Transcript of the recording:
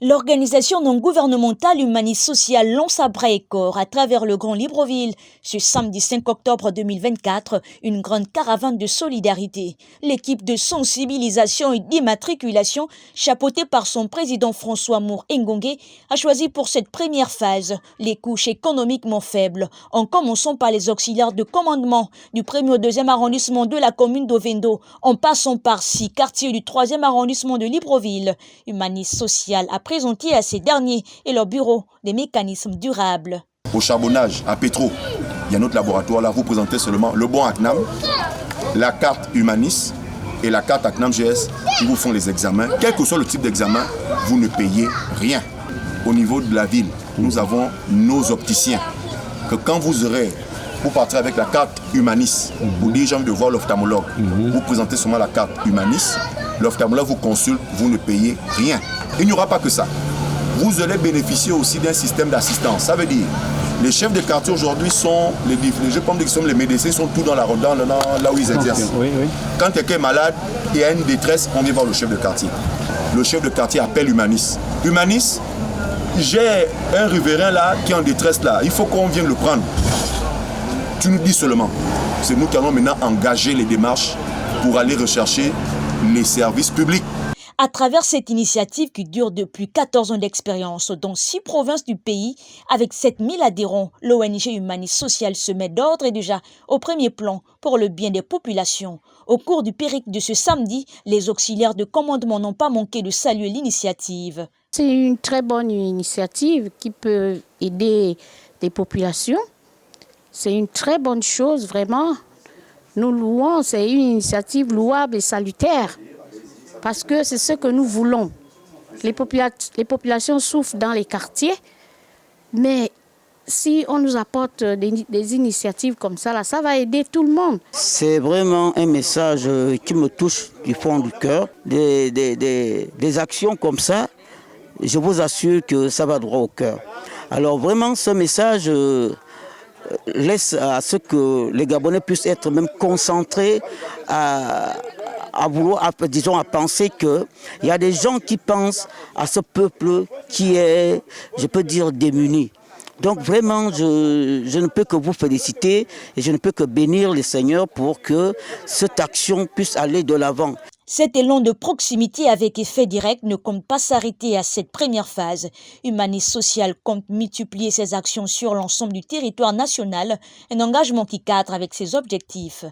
L'organisation non gouvernementale Humanis Social lance à bras et corps à travers le Grand Libreville, ce samedi 5 octobre 2024, une grande caravane de solidarité. L'équipe de sensibilisation et d'immatriculation, chapeautée par son président François Mour Ngongue, a choisi pour cette première phase les couches économiquement faibles, en commençant par les auxiliaires de commandement du 1er au 2e arrondissement de la commune d'Ovendo, en passant par 6 quartiers du 3e arrondissement de Libreville. Humanis Social a présenté à ces derniers et leur bureau des mécanismes durables. Au charbonnage, à Pétro, il y a notre laboratoire là, vous présentez seulement le bon ACNAM, la carte Humanis et la carte ACNAM GS qui vous font les examens. Quel que soit le type d'examen, vous ne payez rien. Au niveau de la ville, nous avons nos opticiens que quand vous partez avec la carte Humanis, vous dites j'ai envie de voir l'ophtalmologue, vous présentez seulement la carte Humanis, l'ophtalmologue vous consulte, vous ne payez rien. Il n'y aura pas que ça. Vous allez bénéficier aussi d'un système d'assistance. Ça veut dire, les chefs de quartier aujourd'hui sont, les médecins sont tous dans là où ils exercent. Oui. Quand quelqu'un est malade et a une détresse, on vient voir le chef de quartier. Le chef de quartier appelle Humanis. Humanis, j'ai un riverain là qui est en détresse là, il faut qu'on vienne le prendre. Tu nous dis seulement. C'est nous qui allons maintenant engager les démarches pour aller rechercher les services publics. À travers cette initiative qui dure depuis 14 ans d'expérience dans 6 provinces du pays, avec 7000 adhérents, l'ONG Humanis Social se met d'ordre et déjà au premier plan pour le bien des populations. Au cours du périple de ce samedi, les auxiliaires de commandement n'ont pas manqué de saluer l'initiative. C'est une très bonne initiative qui peut aider les populations. C'est une très bonne chose, vraiment. Nous louons, c'est une initiative louable et salutaire. Parce que c'est ce que nous voulons. Les populations souffrent dans les quartiers, mais si on nous apporte des initiatives comme ça, là, ça va aider tout le monde. C'est vraiment un message qui me touche du fond du cœur. Des actions comme ça, je vous assure que ça va droit au cœur. Alors vraiment, ce message laisse à ce que les Gabonais puissent être même concentrés à penser qu'il y a des gens qui pensent à ce peuple qui est, je peux dire, démuni. Donc vraiment, je ne peux que vous féliciter et je ne peux que bénir le Seigneur pour que cette action puisse aller de l'avant. Cet élan de proximité avec effet direct ne compte pas s'arrêter à cette première phase. Humanis Social compte multiplier ses actions sur l'ensemble du territoire national, un engagement qui cadre avec ses objectifs.